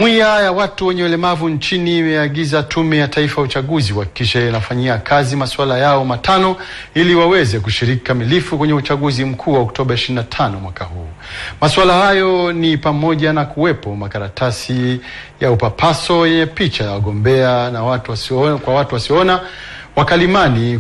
Jumuiya ya watu wenye ulemavu nchini imeagiza Tume ya Taifa ya Uchaguzi kuhakikisha inafanyia kazi masuala yao matano ili waweze kushiriki kamilifu kwenye uchaguzi mkuu wa Oktoba 25 mwaka huu. Masuala hayo ni pamoja na kuwepo makaratasi ya upapaso yenye picha ya wagombea na watu wasioona, wakalimani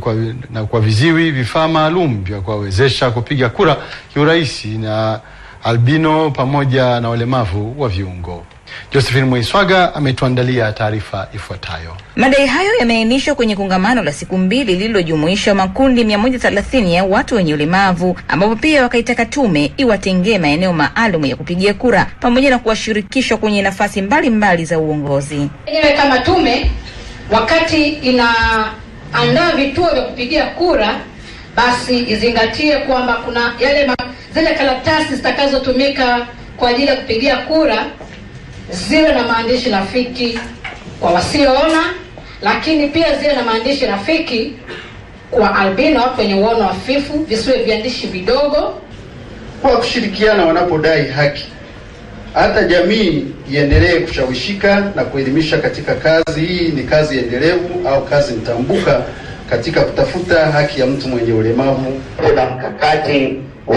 kwa viziwi, vifaa maalum vya kuwawezesha kupiga kura kiurahisi, na albino pamoja na walemavu wa viungo. Josephine Mwaiswaga ametuandalia taarifa ifuatayo. Madai hayo yameainishwa kwenye kongamano la siku 2 lililojumuisha makundi 130 ya watu wenye ulemavu, ambapo pia wakaitaka tume iwatengee maeneo maalum ya kupigia kura pamoja na kuwashirikisha kwenye nafasi mbalimbali za uongozi. Yenyewe kama tume, wakati inaandaa vituo vya kupigia kura, basi izingatie kwamba kuna zile karatasi zitakazotumika kwa ajili ya kupigia kura ziwe na maandishi rafiki kwa wasioona, lakini pia ziwe na maandishi rafiki kwa albino kwenye uono hafifu, visiwe viandishi vidogo. Kwa kushirikiana wanapodai haki, hata jamii iendelee kushawishika na kuelimisha katika kazi hii. Ni kazi endelevu au kazi mtambuka katika kutafuta haki ya mtu mwenye ulemavu. Kuna mkakati wa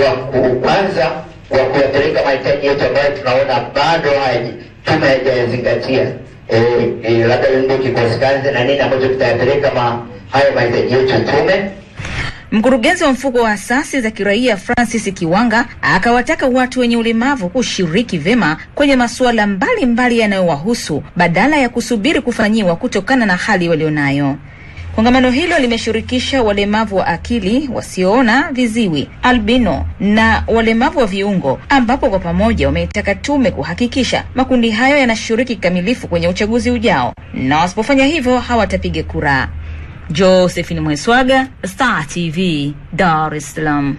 kwanza wa kuyapeleka mahitaji yetu ambayo tunaona bado tume haijazingatia. Labda ndio kikosi kazi na nini ambacho kitayapeleka hayo mahitaji yetu tume. Mkurugenzi wa mfuko wa asasi za kiraia Francis Kiwanga akawataka watu wenye ulemavu kushiriki vema kwenye masuala mbalimbali yanayowahusu badala ya kusubiri kufanyiwa kutokana na hali walionayo. Kongamano hilo limeshirikisha walemavu wa akili, wasioona, viziwi, albino na walemavu wa viungo, ambapo kwa pamoja wametaka tume kuhakikisha makundi hayo yanashiriki kamilifu kwenye uchaguzi ujao, na wasipofanya hivyo hawatapiga kura. Josephine Mwaiswaga, Star TV, Dar es Salaam.